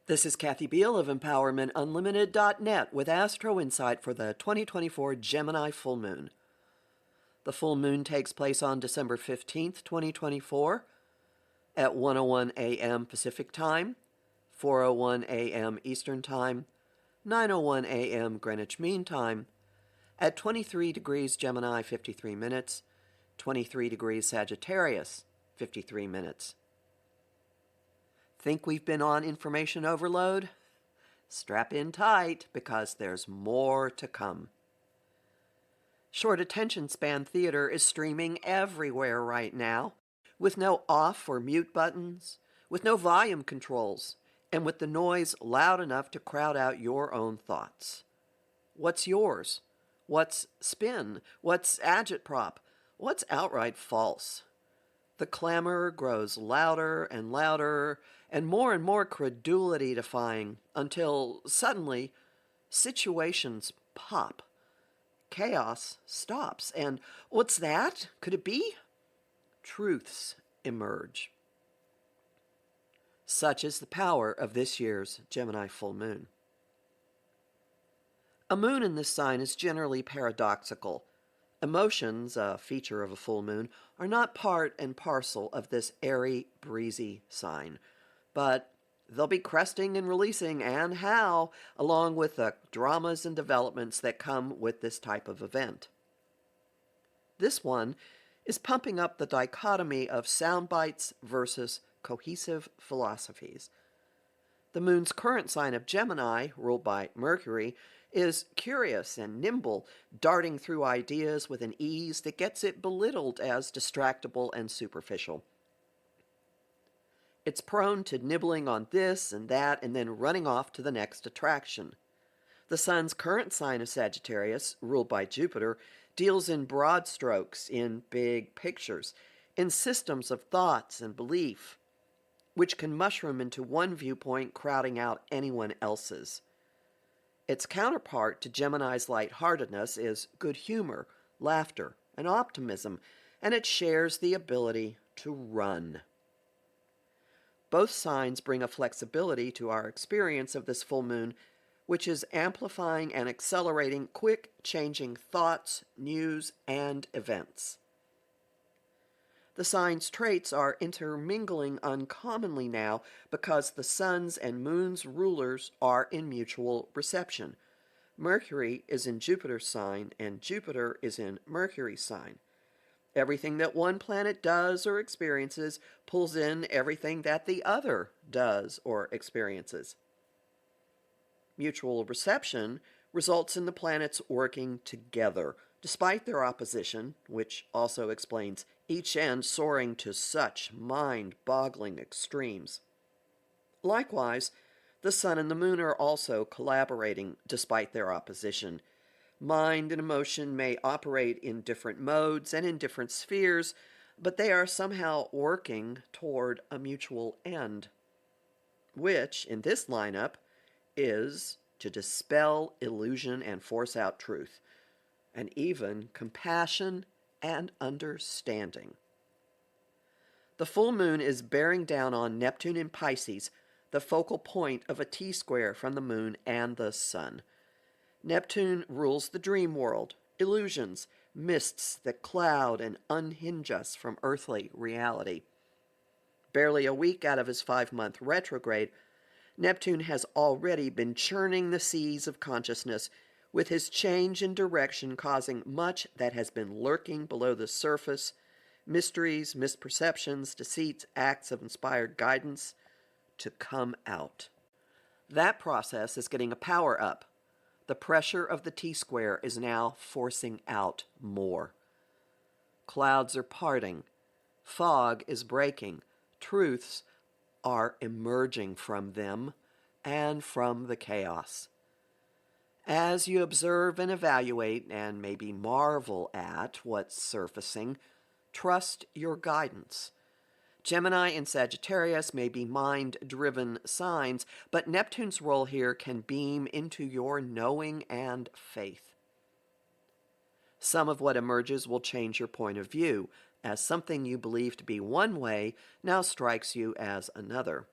This is Kathy Beal of EmpowermentUnlimited.net with Astro Insight for the 2024 Gemini full moon. The full moon takes place on December 15th, 2024 at 1:01 a.m. Pacific Time, 4:01 a.m. Eastern Time, 9:01 a.m. Greenwich Mean Time, at 23 degrees Gemini, 53 minutes, 23 degrees Sagittarius, 53 minutes. Think we've been on information overload? Strap in tight because there's more to come. Short attention span theater is streaming everywhere right now, with no off or mute buttons, with no volume controls, and with the noise loud enough to crowd out your own thoughts. What's yours? What's spin? What's agitprop? What's outright false? The clamor grows louder and louder and more credulity-defying until suddenly situations pop. Chaos stops. And what's that? Could it be? Truths emerge. Such is the power of this year's Gemini full moon. A moon in this sign is generally paradoxical. Emotions, a feature of a full moon, are not part and parcel of this airy, breezy sign. But they'll be cresting and releasing, and how, along with the dramas and developments that come with this type of event. This one is pumping up the dichotomy of sound bites versus cohesive philosophies. The moon's current sign of Gemini, ruled by Mercury, is curious and nimble, darting through ideas with an ease that gets it belittled as distractible and superficial. It's prone to nibbling on this and that and then running off to the next attraction. The sun's current sign of Sagittarius, ruled by Jupiter, deals in broad strokes, in big pictures, in systems of thoughts and belief, which can mushroom into one viewpoint crowding out anyone else's. Its counterpart to Gemini's lightheartedness is good humor, laughter, and optimism, and it shares the ability to run. Both signs bring a flexibility to our experience of this full moon, which is amplifying and accelerating quick changing thoughts, news, and events. The sign's traits are intermingling uncommonly now because the sun's and moon's rulers are in mutual reception. Mercury is in Jupiter's sign, and Jupiter is in Mercury's sign. Everything that one planet does or experiences pulls in everything that the other does or experiences. Mutual reception results in the planets working together, despite their opposition, which also explains each end soaring to such mind-boggling extremes. Likewise, the sun and the moon are also collaborating despite their opposition. Mind and emotion may operate in different modes and in different spheres, but they are somehow working toward a mutual end, which, in this lineup, is to dispel illusion and force out truth, and even compassion and understanding. The full moon is bearing down on Neptune in Pisces, the focal point of a T-square from the moon and the sun. Neptune rules the dream world, illusions, mists that cloud and unhinge us from earthly reality. Barely a week out of his 5-month retrograde, Neptune has already been churning the seas of consciousness, with his change in direction causing much that has been lurking below the surface, mysteries, misperceptions, deceits, acts of inspired guidance, to come out. That process is getting a power up. The pressure of the T-square is now forcing out more. Clouds are parting. Fog is breaking. Truths are emerging from them and from the chaos. As you observe and evaluate and maybe marvel at what's surfacing, trust your guidance. Gemini and Sagittarius may be mind-driven signs, but Neptune's role here can beam into your knowing and faith. Some of what emerges will change your point of view, as something you believe to be one way now strikes you as another.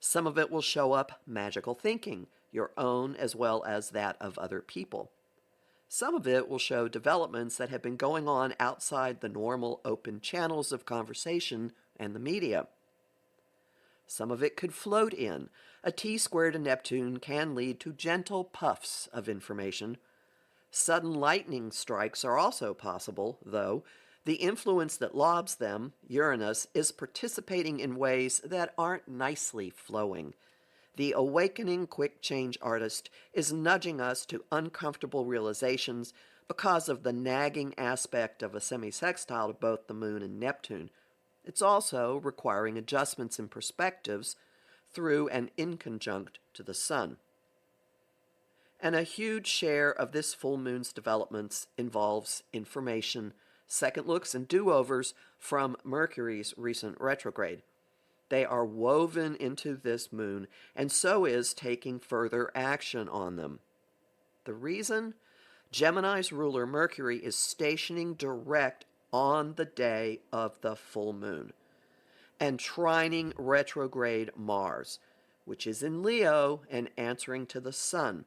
Some of it will show up magical thinking, your own as well as that of other people. Some of it will show developments that have been going on outside the normal open channels of conversation and the media. Some of it could float in. A T-square to Neptune can lead to gentle puffs of information. Sudden lightning strikes are also possible, though. The influence that lobs them, Uranus, is participating in ways that aren't nicely flowing. The awakening quick change artist is nudging us to uncomfortable realizations because of the nagging aspect of a semisextile to both the Moon and Neptune. It's also requiring adjustments in perspectives through and in conjunct to the Sun. And a huge share of this full moon's developments involves information, second looks, and do-overs from Mercury's recent retrograde. They are woven into this moon, and so is taking further action on them. The reason? Gemini's ruler Mercury is stationing direct on the day of the full moon, and trining retrograde Mars, which is in Leo and answering to the Sun.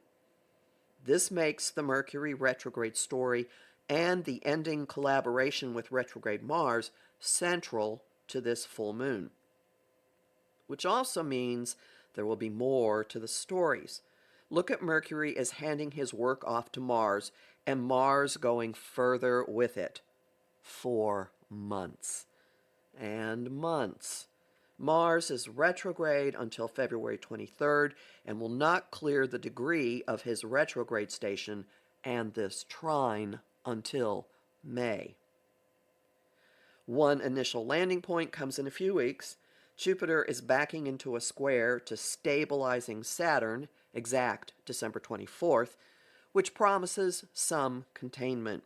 This makes the Mercury retrograde story and the ending collaboration with retrograde Mars central to this full moon, which also means there will be more to the stories. Look at Mercury as handing his work off to Mars, and Mars going further with it. 4 months. And months. Mars is retrograde until February 23rd and will not clear the degree of his retrograde station and this trine until May. One initial landing point comes in a few weeks. Jupiter is backing into a square to stabilizing Saturn, exact December 24th, which promises some containment.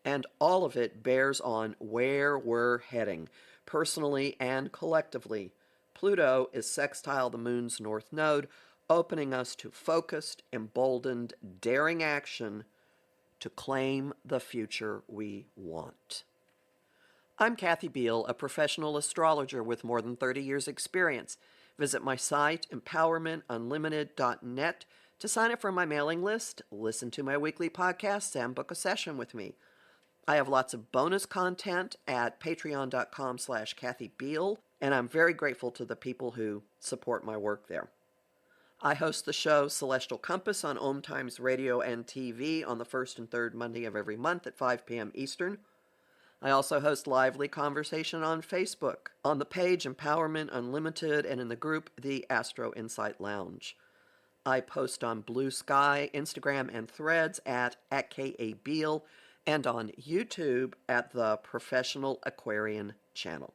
And all of it bears on where we're heading, personally and collectively. Pluto is sextile the moon's north node, opening us to focused, emboldened, daring action to claim the future we want. I'm Kathy Beal, a professional astrologer with more than 30 years' experience. Visit my site, empowermentunlimited.net, to sign up for my mailing list, listen to my weekly podcasts, and book a session with me. I have lots of bonus content at patreon.com/Kathy Beal, and I'm very grateful to the people who support my work there. I host the show Celestial Compass on Om Times Radio and TV on the first and third Monday of every month at 5 p.m. Eastern. I also host lively conversation on Facebook, on the page Empowerment Unlimited, and in the group The Astro Insight Lounge. I post on Blue Sky, Instagram, and Threads at @KABeal, and on YouTube at the Professional Aquarian channel.